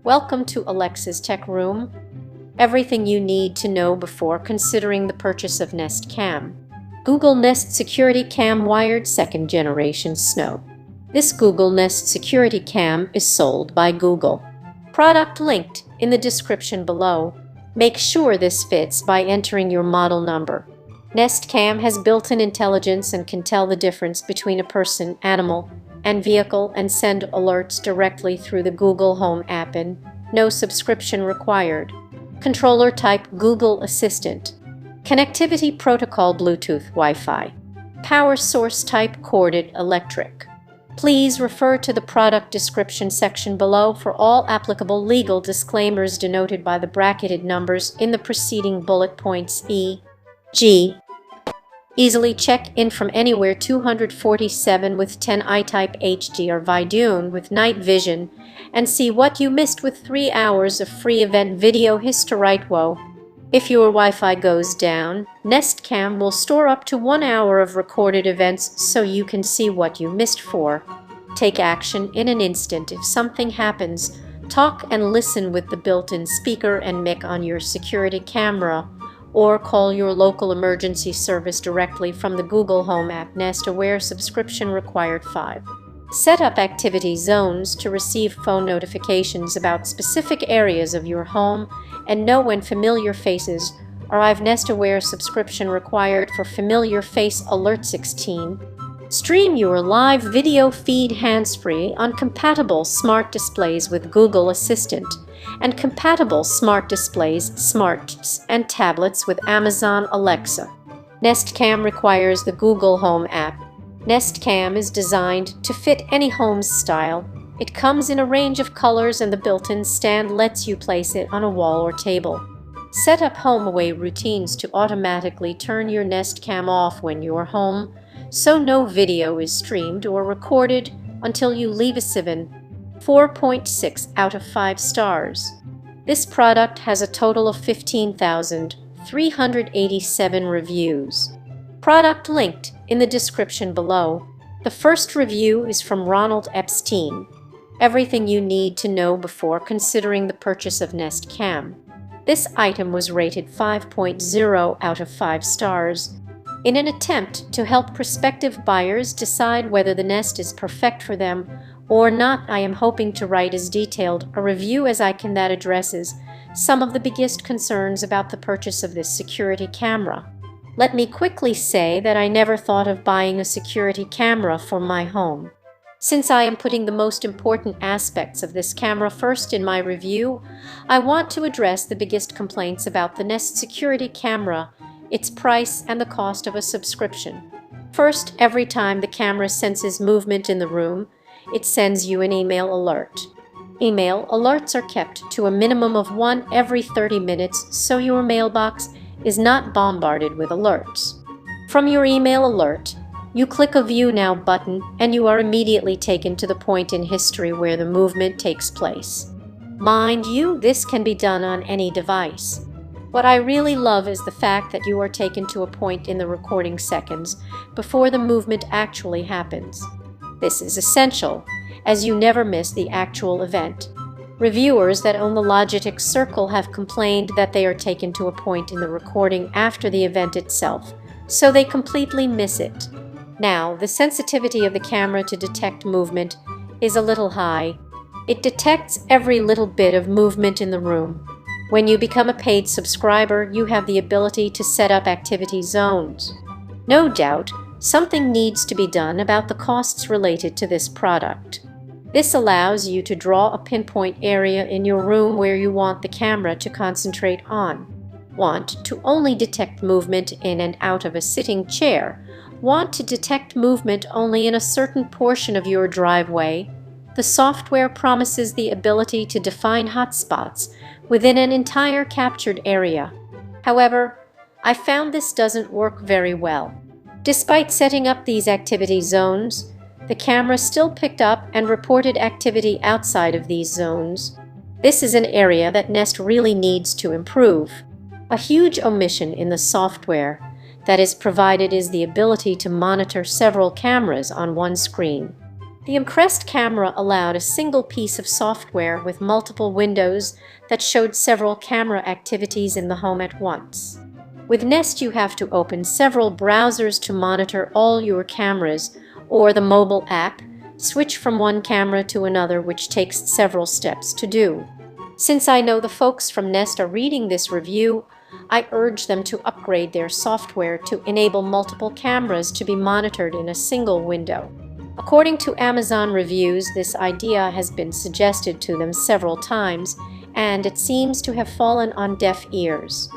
Welcome to Alexa's Tech Room. Everything you need to know before considering the purchase of Nest Cam. Google Nest Security Cam Wired 2nd Generation Snow. This Google Nest Security Cam is sold by Google. Product linked in the description below. Make sure this fits by entering your model number. Nest Cam has built-in intelligence and can tell the difference between a person, animal, and vehicle and send alerts directly through the Google Home app and no subscription required. Controller type Google Assistant. Connectivity protocol Bluetooth Wi-Fi. Power source type corded electric. Please refer to the product description section below for all applicable legal disclaimers denoted by the bracketed numbers in the preceding bullet points e.g. Easily check in from anywhere 247 with 10i type HD or Vidune with night vision and see what you missed with 3 hours of free event video history. If your Wi-Fi goes down, Nest Cam will store up to 1 hour of recorded events so you can see what you missed for. Take action in an instant if something happens. Talk and listen with the built-in speaker and mic on your security camera, or call your local emergency service directly from the Google Home app. Nest Aware subscription required 5. Set up activity zones to receive phone notifications about specific areas of your home and know when familiar faces arrive. Nest Aware subscription required for familiar face alert. 16. Stream your live video feed hands-free on compatible smart displays with Google Assistant and compatible smart displays, smarts, and tablets with Amazon Alexa. Nest Cam requires the Google Home app. Nest Cam is designed to fit any home style. It comes in a range of colors and the built-in stand lets you place it on a wall or table. Set up home away routines to automatically turn your Nest Cam off when you're home, so no video is streamed or recorded until you leave. A 4.6 out of 5 stars. This product has a total of 15,387 reviews. Product linked in the description below. The first review is from Ronald Epstein. Everything you need to know before considering the purchase of Nest Cam. This item was rated 5.0 out of 5 stars. In an attempt to help prospective buyers decide whether the Nest is perfect for them or not, I am hoping to write as detailed a review as I can that addresses some of the biggest concerns about the purchase of this security camera. Let me quickly say that I never thought of buying a security camera for my home. Since I am putting the most important aspects of this camera first in my review, I want to address the biggest complaints about the Nest security camera, its price, and the cost of a subscription. First, every time the camera senses movement in the room, it sends you an email alert. Email alerts are kept to a minimum of 1 every 30 minutes so your mailbox is not bombarded with alerts. From your email alert, you click a View Now button and you are immediately taken to the point in history where the movement takes place. Mind you, this can be done on any device. What I really love is the fact that you are taken to a point in the recording seconds before the movement actually happens. This is essential, as you never miss the actual event. Reviewers that own the Logitech Circle have complained that they are taken to a point in the recording after the event itself, so they completely miss it. Now, the sensitivity of the camera to detect movement is a little high. It detects every little bit of movement in the room. When you become a paid subscriber, you have the ability to set up activity zones. No doubt, something needs to be done about the costs related to this product. This allows you to draw a pinpoint area in your room where you want the camera to concentrate on. Want to only detect movement in and out of a sitting chair. Want to detect movement only in a certain portion of your driveway. The software promises the ability to define hotspots within an entire captured area. However, I found this doesn't work very well. Despite setting up these activity zones, the camera still picked up and reported activity outside of these zones. This is an area that Nest really needs to improve. A huge omission in the software that is provided is the ability to monitor several cameras on one screen. The Imprest camera allowed a single piece of software with multiple windows that showed several camera activities in the home at once. With Nest, you have to open several browsers to monitor all your cameras, or the mobile app, switch from one camera to another, which takes several steps to do. Since I know the folks from Nest are reading this review, I urge them to upgrade their software to enable multiple cameras to be monitored in a single window. According to Amazon reviews, this idea has been suggested to them several times, and it seems to have fallen on deaf ears.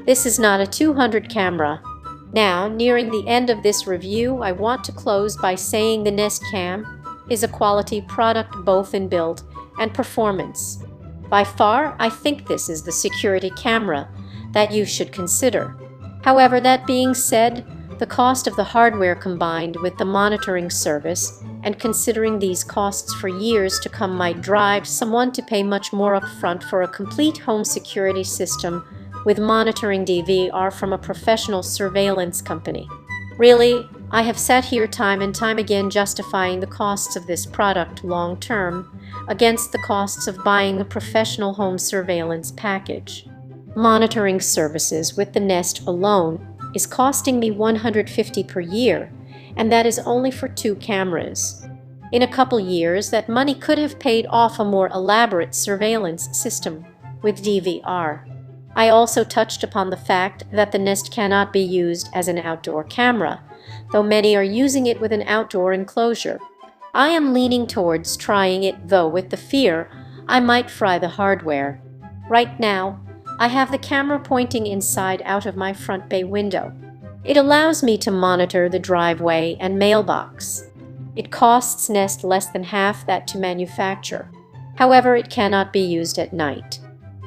This is not a 200 camera. Now, nearing the end of this review, I want to close by saying the Nest Cam is a quality product both in build and performance. By far, I think this is the security camera that you should consider. However, that being said, the cost of the hardware combined with the monitoring service, and considering these costs for years to come, might drive someone to pay much more upfront for a complete home security system with monitoring DVR from a professional surveillance company. Really, I have sat here time and time again justifying the costs of this product long term against the costs of buying a professional home surveillance package. Monitoring services with the Nest alone is costing me $150 per year, and that is only for 2 cameras. In a couple years, that money could have paid off a more elaborate surveillance system with DVR. I also touched upon the fact that the Nest cannot be used as an outdoor camera, though many are using it with an outdoor enclosure. I am leaning towards trying it, though, with the fear I might fry the hardware. Right now, I have the camera pointing inside out of my front bay window. It allows me to monitor the driveway and mailbox. It costs Nest less than half that to manufacture. However, it cannot be used at night.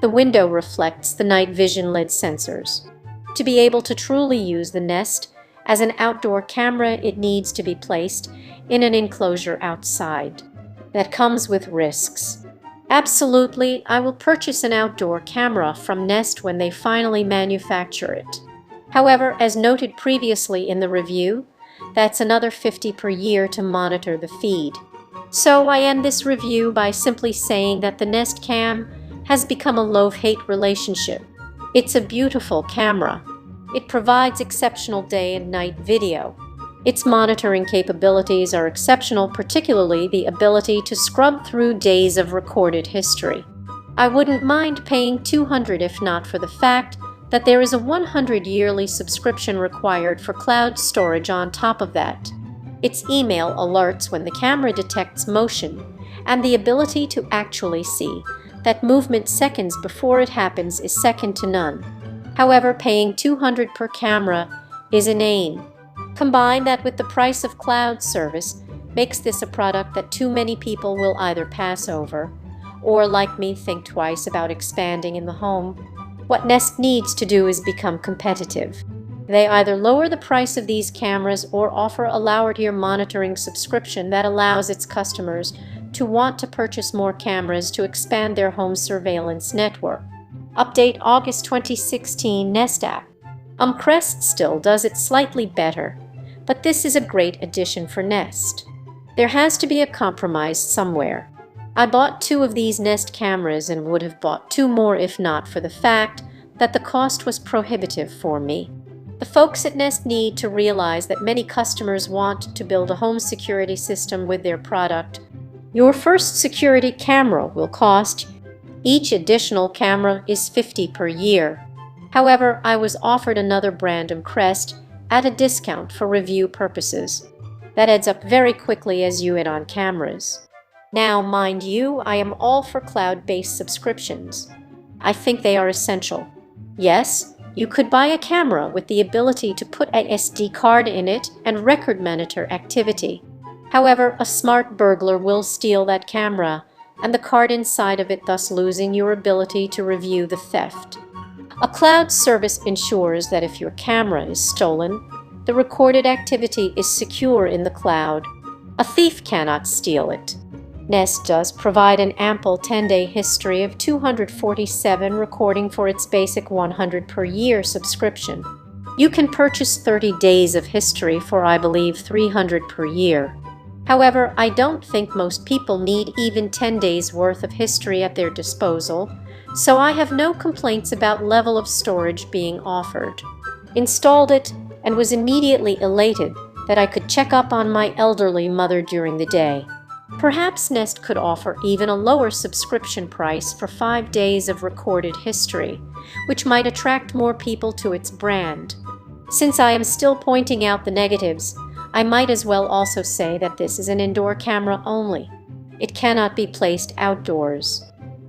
The window reflects the night vision LED sensors. To be able to truly use the Nest as an outdoor camera, it needs to be placed in an enclosure outside. That comes with risks. Absolutely, I will purchase an outdoor camera from Nest when they finally manufacture it. However, as noted previously in the review, that's another $50 per year to monitor the feed. So I end this review by simply saying that the Nest Cam has become a love-hate relationship. It's a beautiful camera. It provides exceptional day and night video. Its monitoring capabilities are exceptional, particularly the ability to scrub through days of recorded history. I wouldn't mind paying $200 if not for the fact that there is a 100 yearly subscription required for cloud storage on top of that. Its email alerts when the camera detects motion, and the ability to actually see that movement seconds before it happens is second to none. However, paying $200 per camera is inane. Combine that with the price of cloud service makes this a product that too many people will either pass over or, like me, think twice about expanding in the home. What Nest needs to do is become competitive. They either lower the price of these cameras or offer a lower-tier monitoring subscription that allows its customers to want to purchase more cameras to expand their home surveillance network. Update August 2016 Nest app. Imprest still does it slightly better, but this is a great addition for Nest. There has to be a compromise somewhere. I bought 2 of these Nest cameras and would have bought 2 more if not for the fact that the cost was prohibitive for me. The folks at Nest need to realize that many customers want to build a home security system with their product. Your first security camera will cost. Each additional camera is $50 per year. However, I was offered another brand, Imprest, at a discount for review purposes. That adds up very quickly as you add on cameras. Now, mind you, I am all for cloud-based subscriptions. I think they are essential. Yes, you could buy a camera with the ability to put an SD card in it and record monitor activity. However, a smart burglar will steal that camera and the card inside of it, thus losing your ability to review the theft. A cloud service ensures that if your camera is stolen, the recorded activity is secure in the cloud. A thief cannot steal it. Nest does provide an ample 10-day history of 247 recording for its basic $100 per year subscription. You can purchase 30 days of history for, I believe, $300 per year. However, I don't think most people need even 10 days worth of history at their disposal, so I have no complaints about level of storage being offered. Installed it and was immediately elated that I could check up on my elderly mother during the day. Perhaps Nest could offer even a lower subscription price for 5 days of recorded history, which might attract more people to its brand. Since I am still pointing out the negatives, I might as well also say that this is an indoor camera only. It cannot be placed outdoors.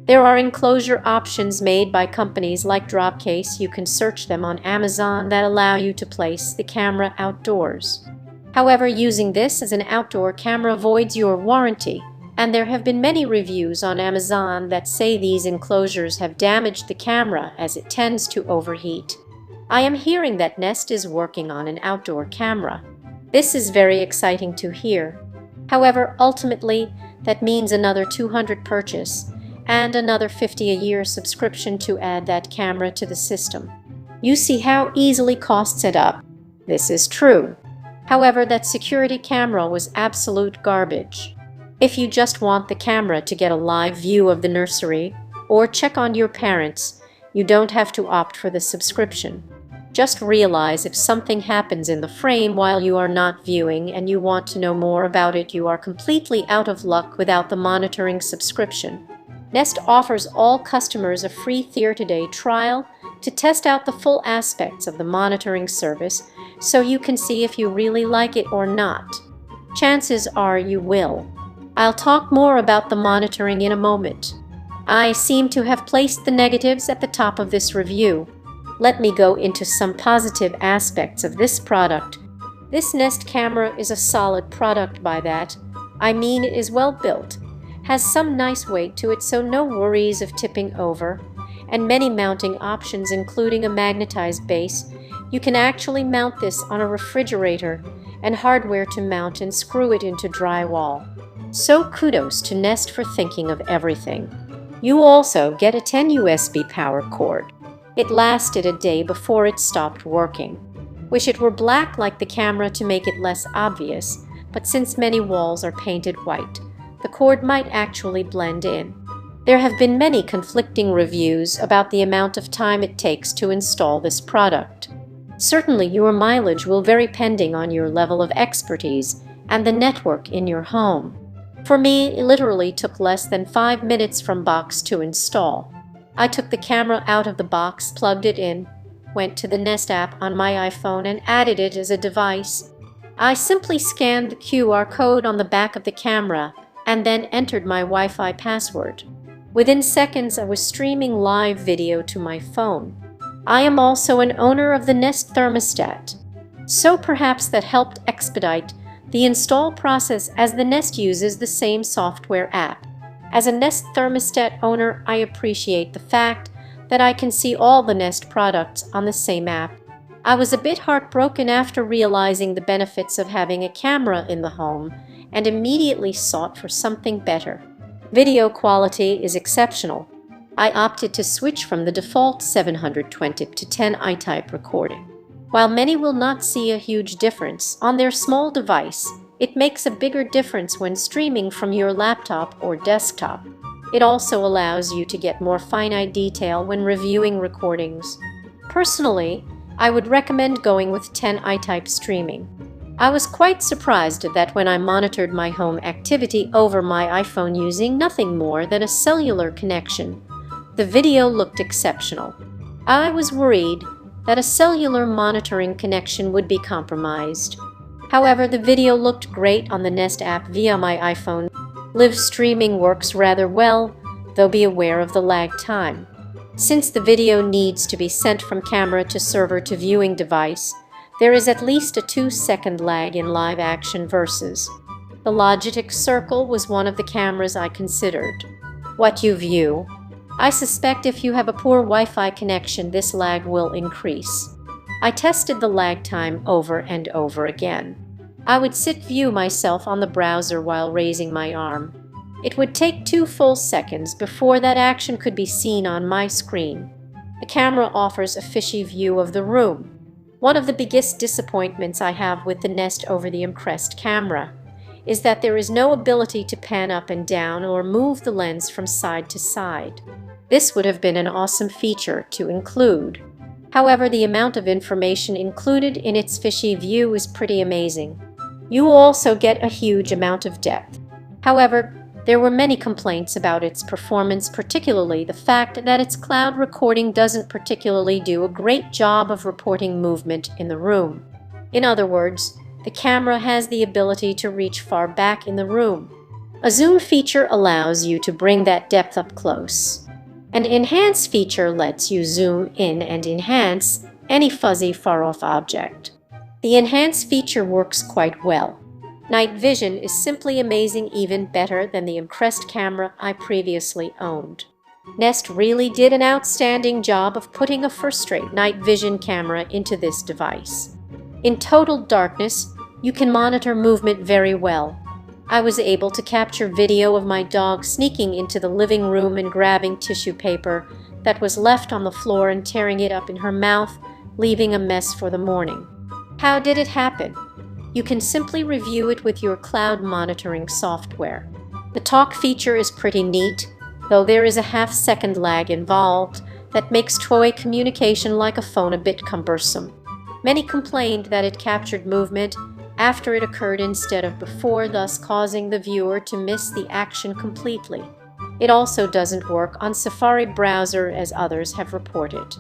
There are enclosure options made by companies like Dropcase. You can search them on Amazon that allow you to place the camera outdoors. However, using this as an outdoor camera voids your warranty, and there have been many reviews on Amazon that say these enclosures have damaged the camera as it tends to overheat. I am hearing that Nest is working on an outdoor camera. This is very exciting to hear. However, ultimately, that means another $200 purchase and another $50 a year subscription to add that camera to the system. You see how easily costs add up. This is true. However, that security camera was absolute garbage. If you just want the camera to get a live view of the nursery or check on your parents, you don't have to opt for the subscription. Just realize if something happens in the frame while you are not viewing and you want to know more about it, you are completely out of luck without the monitoring subscription. Nest offers all customers a free 30-day trial to test out the full aspects of the monitoring service so you can see if you really like it or not. Chances are you will. I'll talk more about the monitoring in a moment. I seem to have placed the negatives at the top of this review. Let me go into some positive aspects of this product. This Nest camera is a solid product. By that, I mean it is well built, has some nice weight to it so no worries of tipping over, and many mounting options including a magnetized base. You can actually mount this on a refrigerator and hardware to mount and screw it into drywall. So kudos to Nest for thinking of everything. You also get a 10 USB power cord. It lasted a day before it stopped working. Wish it were black like the camera to make it less obvious, but since many walls are painted white, the cord might actually blend in. There have been many conflicting reviews about the amount of time it takes to install this product. Certainly your mileage will vary depending on your level of expertise and the network in your home. For me, it literally took less than 5 minutes from box to install. I took the camera out of the box, plugged it in, went to the Nest app on my iPhone and added it as a device. I simply scanned the QR code on the back of the camera and then entered my Wi-Fi password. Within seconds, I was streaming live video to my phone. I am also an owner of the Nest thermostat, so perhaps that helped expedite the install process as the Nest uses the same software app. As a Nest thermostat owner, I appreciate the fact that I can see all the Nest products on the same app. I was a bit heartbroken after realizing the benefits of having a camera in the home and immediately sought for something better. Video quality is exceptional. I opted to switch from the default 720p to 10i type recording. While many will not see a huge difference on their small device, it makes a bigger difference when streaming from your laptop or desktop. It also allows you to get more finite detail when reviewing recordings. Personally, I would recommend going with 10i type streaming. I was quite surprised that when I monitored my home activity over my iPhone using nothing more than a cellular connection, the video looked exceptional. I was worried that a cellular monitoring connection would be compromised. However, the video looked great on the Nest app via my iPhone. Live streaming works rather well, though be aware of the lag time. Since the video needs to be sent from camera to server to viewing device, there is at least a 2-second lag in live action versus. The Logitech Circle was one of the cameras I considered. What you view. I suspect if you have a poor Wi-Fi connection, this lag will increase. I tested the lag time over and over again. I would view myself on the browser while raising my arm. It would take 2 full seconds before that action could be seen on my screen. The camera offers a fishy view of the room. One of the biggest disappointments I have with the Nest over the Imprest camera is that there is no ability to pan up and down or move the lens from side to side. This would have been an awesome feature to include. However, the amount of information included in its fishy view is pretty amazing. You also get a huge amount of depth. However, there were many complaints about its performance, particularly the fact that its cloud recording doesn't particularly do a great job of reporting movement in the room. In other words, the camera has the ability to reach far back in the room. A zoom feature allows you to bring that depth up close. An enhance feature lets you zoom in and enhance any fuzzy far-off object. The enhance feature works quite well. Night vision is simply amazing, even better than the Crest camera I previously owned. Nest really did an outstanding job of putting a first-rate night vision camera into this device. In total darkness, you can monitor movement very well. I was able to capture video of my dog sneaking into the living room and grabbing tissue paper that was left on the floor and tearing it up in her mouth, leaving a mess for the morning. How did it happen? You can simply review it with your cloud monitoring software. The talk feature is pretty neat, though there is a half-second lag involved that makes two-way communication like a phone a bit cumbersome. Many complained that it captured movement after it occurred instead of before, thus causing the viewer to miss the action completely. It also doesn't work on Safari browser, as others have reported.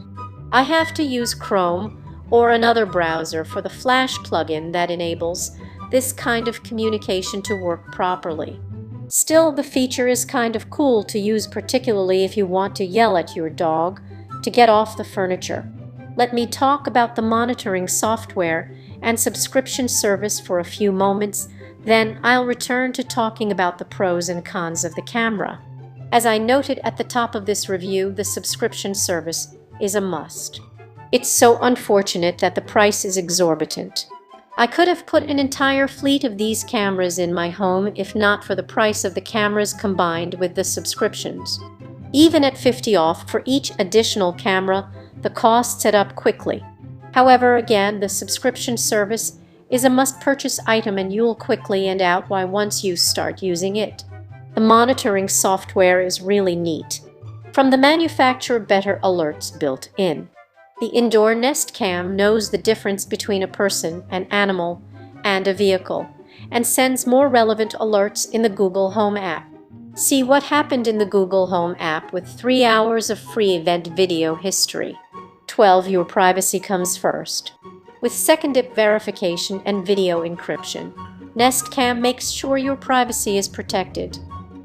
I have to use Chrome or another browser for the Flash plugin that enables this kind of communication to work properly. Still, the feature is kind of cool to use, particularly if you want to yell at your dog to get off the furniture. Let me talk about the monitoring software and subscription service for a few moments, then I'll return to talking about the pros and cons of the camera. As I noted at the top of this review, the subscription service is a must. It's so unfortunate that the price is exorbitant. I could have put an entire fleet of these cameras in my home if not for the price of the cameras combined with the subscriptions. Even at 50 off for each additional camera, the costs add up quickly. However, again, the subscription service is a must-purchase item, and you'll quickly find out why once you start using it. The monitoring software is really neat. From the manufacturer, better alerts built in. The indoor Nest Cam knows the difference between a person, an animal, and a vehicle, and sends more relevant alerts in the Google Home app. See what happened in the Google Home app with 3 hours of free event video history. 12. Your privacy comes first. With second-dip verification and video encryption, Nest Cam makes sure your privacy is protected.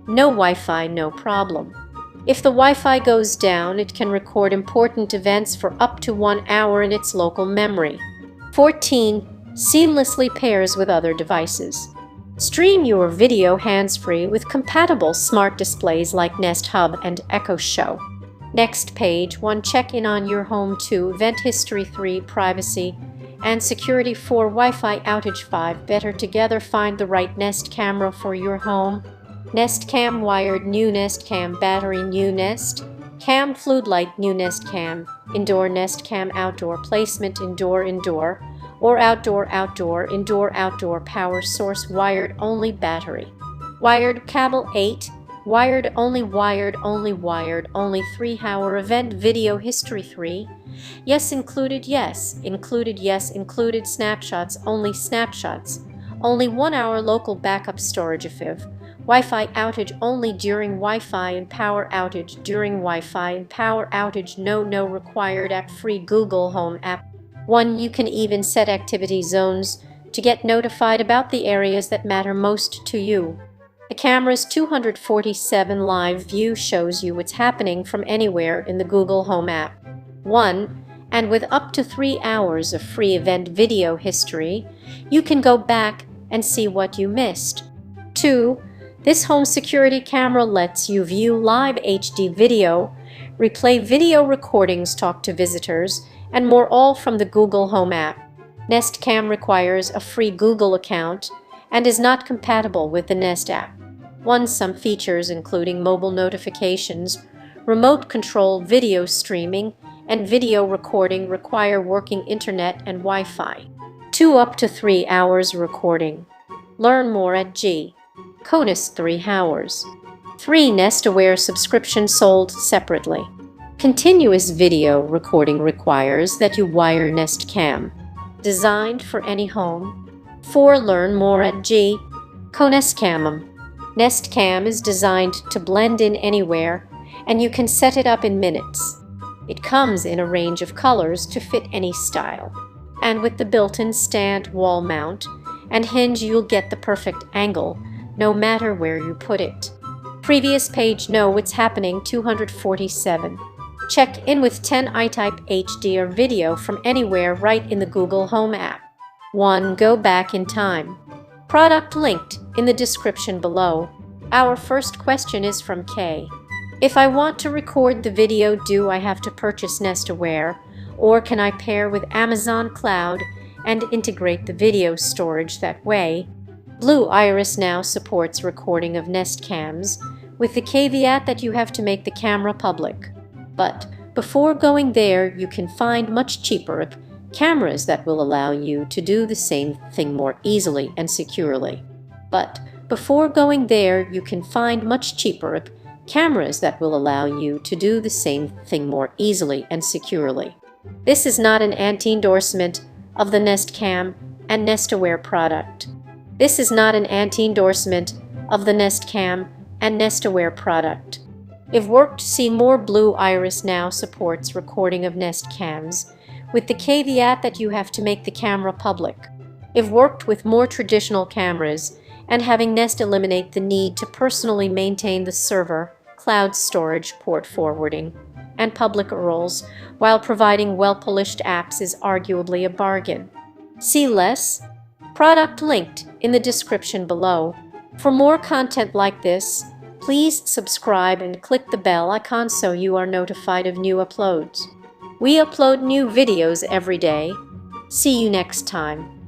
No Wi-Fi, no problem. If the Wi-Fi goes down, it can record important events for up to 1 hour in its local memory. 14. Seamlessly pairs with other devices. Stream your video hands-free with compatible smart displays like Nest Hub and Echo Show. Next, page 1. Check in on your home. 2. Event history. 3. Privacy and security. 4. Wi-Fi outage. 5. Better together. Find the right Nest camera for your home. Nest Cam wired, new Nest Cam battery, new Nest Cam floodlight, new Nest Cam indoor, Nest Cam outdoor placement, indoor or outdoor indoor power source, wired only battery, wired cable 8, wired only 3 hour event video history 3, yes included, snapshots, only 1 hour local backup storage if Wi-Fi outage only during Wi-Fi and power outage during Wi-Fi and power outage, no required app, free Google Home app. 1. You can even set activity zones to get notified about the areas that matter most to you. The camera's 247 live view shows you what's happening from anywhere in the Google Home app. 1. And with up to 3 hours of free event video history, you can go back and see what you missed. 2. This home security camera lets you view live HD video, replay video recordings, talk to visitors, and more, all from the Google Home app. Nest Cam requires a free Google account and is not compatible with the Nest app. 1. Some features, including mobile notifications, remote control video streaming, and video recording, require working internet and Wi-Fi. 2. Up to 3 hours recording. Learn more at G. Conus 3 Hours. 3 Nest Aware subscription sold separately. Continuous video recording requires that you wire Nest Cam. Designed for any home. 4 Learn more at G. Conus Cam. Nest Cam is designed to blend in anywhere, and you can set it up in minutes. It comes in a range of colors to fit any style. And with the built-in stand, wall mount, and hinge, you'll get the perfect angle, no matter where you put it. Previous page Know What's Happening 247. Check in with 10 iType HDR video from anywhere right in the Google Home app. 1. Go back in time. Product linked in the description below. Our first question is from Kay. If I want to record the video, do I have to purchase Nest Aware, or can I pair with Amazon Cloud and integrate the video storage that way? Blue Iris now supports recording of Nest Cams, with the caveat that you have to make the camera public. But before going there, you can find much cheaper cameras that will allow you to do the same thing more easily and securely. This is not an anti-endorsement of the Nest Cam and Nest Aware product. If worked, see more. Blue Iris now supports recording of Nest Cams, with the caveat that you have to make the camera public. If worked with more traditional cameras, and having Nest eliminate the need to personally maintain the server, cloud storage, port forwarding, and public URLs while providing well-polished apps is arguably a bargain. See less. Product linked in the description below. For more content like this, please subscribe and click the bell icon so you are notified of new uploads. We upload new videos every day. See you next time.